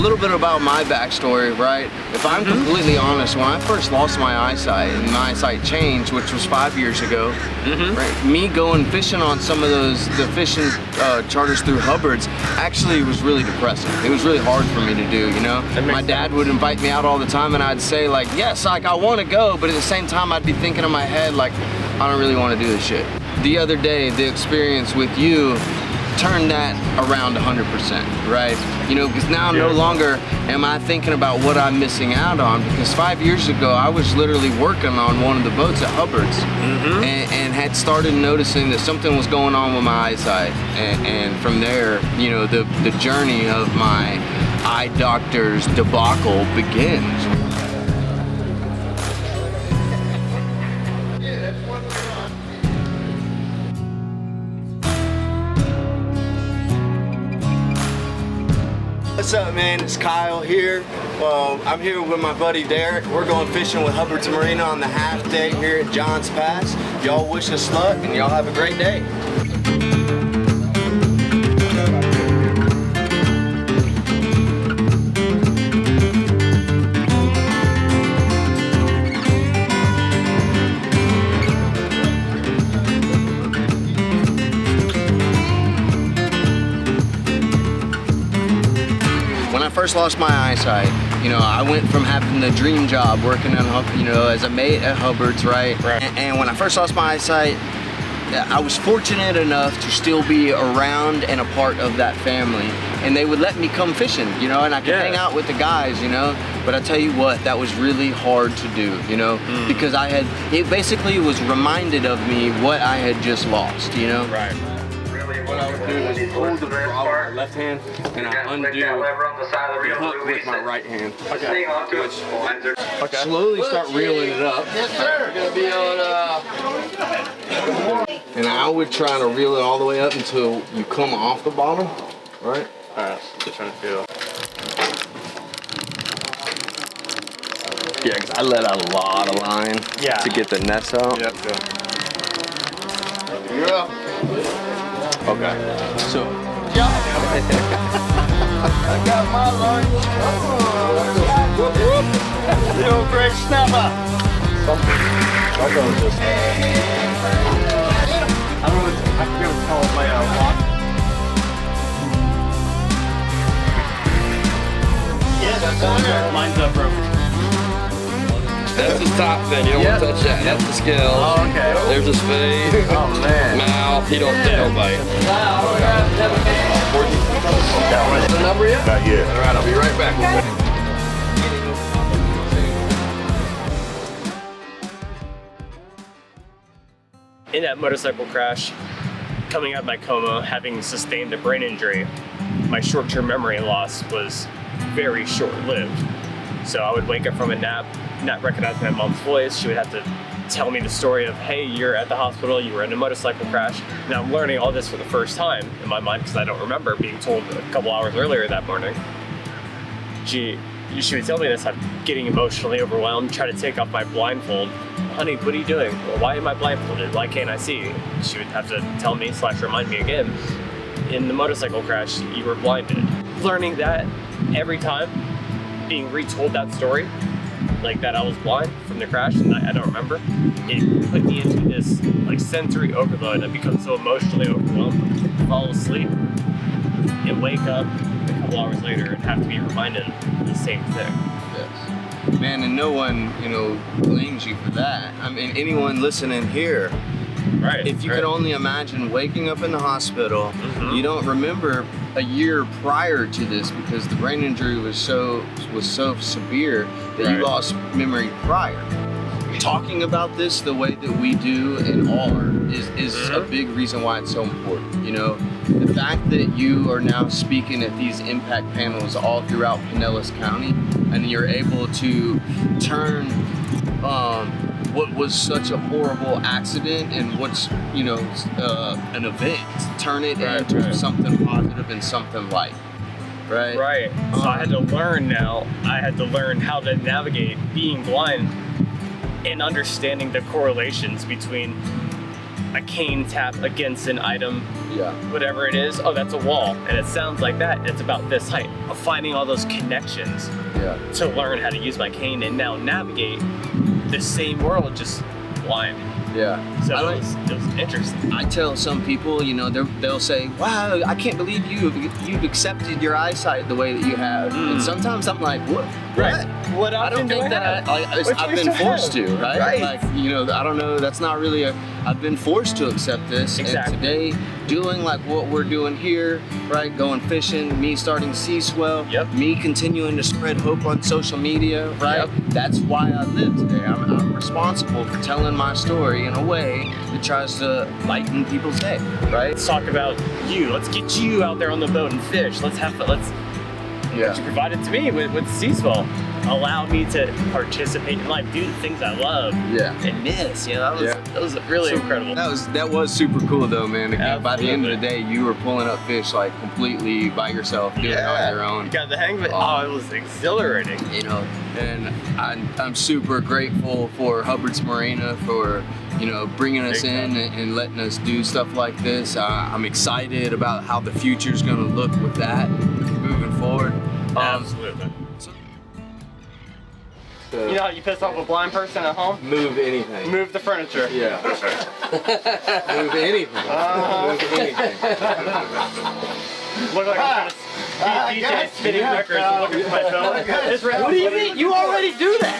little bit about my backstory, right? If I'm completely honest, when I first lost my eyesight and my eyesight changed, which was 5 years ago, right, me going fishing on some of the fishing charters through Hubbard's actually was really depressing. It was really hard for me to do, you know? My dad would invite me out all the time and I'd say like, yes, like I want to go, but at the same time I'd be thinking in my head like, I don't really want to do this shit. The other day, the experience with you turned that around 100%, right? You know, because now no longer am I thinking about what I'm missing out on, because 5 years ago I was literally working on one of the boats at Hubbard's and had started noticing that something was going on with my eyesight, and from there, you know, the journey of my eye doctor's debacle begins. What's up, man? It's Kyle here. I'm here with my buddy Derek. We're going fishing with Hubbard to Marina on the half day here at John's Pass. Y'all wish us luck and y'all have a great day. When I first lost my eyesight, you know, I went from having the dream job working on, you know, as a mate at Hubbard's, right? And when I first lost my eyesight, I was fortunate enough to still be around and a part of that family. And they would let me come fishing, you know, and I could hang out with the guys, you know. But I tell you what, that was really hard to do, you know, because it basically was reminded of me what I had just lost, you know. Right. What I would do is hold the throttle with my left hand and I undo the hook with my right hand. Okay. Slowly start reeling it up. Yes, sir. We're gonna be on. And I would try to reel it all the way up until you come off the bottom, right? All right. Just trying to feel. Yeah, because I let out a lot of line to get the nets out. Yep. Yeah. Okay, so. I got my lunch. The old great snapper. I forget what it's called, my lock. Yes, that's on there. Mine's up, bro. That's his top fin, you don't want to touch that. That's the scales. Oh, okay. There's his face, Oh, man. mouth, he don't bite. The number yet? Not yet. All right, I'll be right back. In that motorcycle crash, coming out of my coma, having sustained a brain injury, my short-term memory loss was very short-lived. So I would wake up from a nap, not recognize my mom's voice. She would have to tell me the story of, hey, you're at the hospital, you were in a motorcycle crash. Now I'm learning all this for the first time in my mind because I don't remember being told a couple hours earlier that morning. She would tell me this, I'm getting emotionally overwhelmed, try to take off my blindfold. Honey, what are you doing? Well, why am I blindfolded? Why can't I see? She would have to tell me / remind me again, in the motorcycle crash, you were blinded. Learning that every time, being retold that story, like that I was blind from the crash and I don't remember, it put me into this like sensory overload. I become so emotionally overwhelmed, fall asleep, and wake up a couple hours later and have to be reminded of the same thing. Yes. Man, and no one, you know, blames you for that. I mean, anyone listening here, Right. if you could only imagine waking up in the hospital, you don't remember a year prior to this because the brain injury was so severe that you lost memory prior. Talking about this the way that we do and are is a big reason why it's so important. You know, the fact that you are now speaking at these impact panels all throughout Pinellas County, and you're able to turn what was such a horrible accident and what's, you know, an event, turn it into something positive and something light. Right? Right. So I had to learn now. I had to learn how to navigate being blind and understanding the correlations between a cane tap against an item, Yeah. whatever it is, oh, that's a wall. And it sounds like that, it's about this height. Of finding all those connections Yeah. to learn how to use my cane and now navigate the same world just blind. Yeah. So it was interesting. I tell some people, you know, they'll say, "Wow, I can't believe you've accepted your eyesight the way that you have." And sometimes I'm like, "What? Right. What I don't option do think that have? I've been forced to, right? Right. Like, you know, I don't know. That's not really I've been forced to accept this. Exactly. And today, doing like what we're doing here, right? Going fishing, me starting Sea Swell, Yep. me continuing to spread hope on social media, right? Yep. That's why I live today. I'm responsible for telling my story in a way that tries to lighten people's day, right? Let's talk about you. Let's get you out there on the boat and fish. Let's have fun. Let's Yeah. you provided to me with Sea Swell. Allow me to participate in life, do the things I love, Yeah. and miss. You know, that was really incredible. That was super cool though, man. Again, by the end of the Absolutely. day, you were pulling up fish like completely by yourself, doing it on your own. You got the hang of it. Oh, it was exhilarating. You know, and I'm super grateful for Hubbard's Marina for, you know, bringing us Big in and letting us do stuff like this. I'm excited about how the future's gonna look with that moving forward. Absolutely. You know how you piss off a blind person at home? Move anything. Move the furniture. Yeah. Move anything. Move anything. Look like I'm trying to DJ spinning records and looking for my phone. Just what do you mean? You already do that.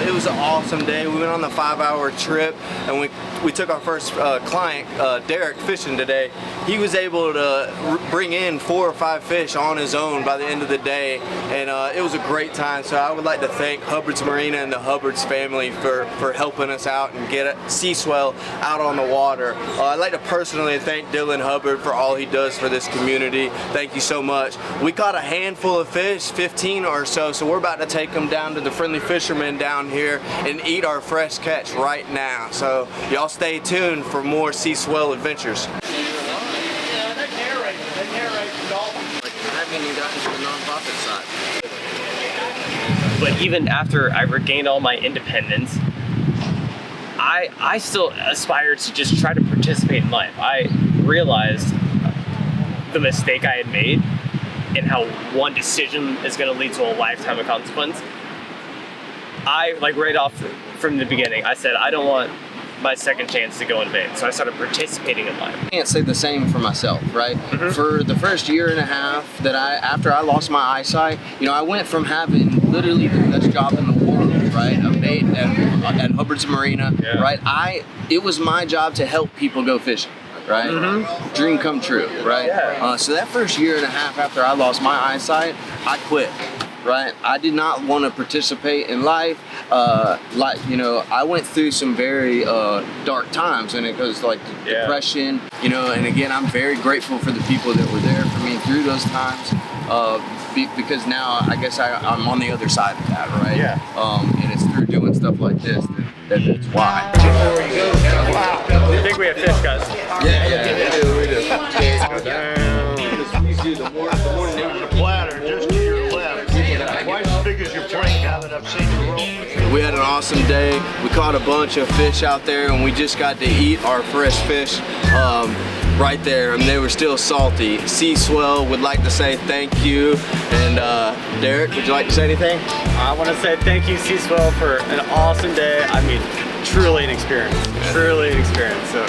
It was an awesome day. We went on the 5-hour trip and we took our first client, Derek, fishing today. He was able to bring in 4 or 5 fish on his own by the end of the day, and it was a great time. So I would like to thank Hubbard's Marina and the Hubbard's family for helping us out and get Sea Swell out on the water. I'd like to personally thank Dylan Hubbard for all he does for this community. Thank you so much. We caught a handful of fish, 15 or so, so we're about to take them down to the Friendly Fishermen down here and eat our fresh catch right now. So y'all stay tuned for more Sea Swell adventures. But even after I regained all my independence, I still aspired to just try to participate in life. I realized the mistake I had made and how one decision is going to lead to a lifetime of consequence. I, like right off from the beginning, I said, I don't want my second chance to go in vain. So I started participating in life. I can't say the same for myself, right? For the first year and a half that after I lost my eyesight, you know, I went from having literally the best job in the world, right? A mate at Hubbard's Marina, right? It was my job to help people go fishing, right? Dream come true, right? Yeah. So that first year and a half after I lost my eyesight, I quit. Right, I did not want to participate in life. Like, you know, I went through some very dark times, and it goes like depression. You know, and again, I'm very grateful for the people that were there for me through those times. Because now I guess I'm on the other side of that, right? Yeah. And it's through doing stuff like this that's why. Wow. I think we have fish, guys. Yeah, we do. The bladder just to your left. Twice as big as your plane now that I've seen you roll. We had an awesome day. We caught a bunch of fish out there, and we just got to eat our fresh fish right there, and they were still salty. Sea Swell would like to say thank you. And Derek, would you like to say anything? I want to say thank you, Sea Swell, for an awesome day. I mean, truly an experience. Truly an experience. So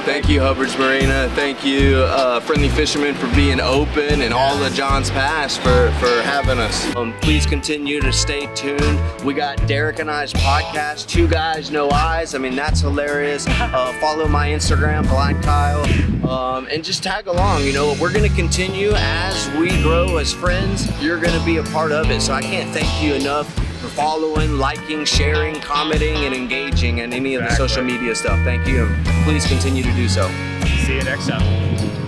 Thank you, Hubbard's Marina. Thank you, Friendly Fisherman, for being open, and all of John's Pass for having us. Please continue to stay tuned. We got Derek and I's podcast, Two Guys, No Eyes. I mean, that's hilarious. Follow my Instagram, Blind Kyle, and just tag along. You know, we're gonna continue as we grow as friends. You're gonna be a part of it, so I can't thank you enough for following, liking, sharing, commenting, and engaging in any of the social media stuff. Thank you. Please continue to do so. See you next time.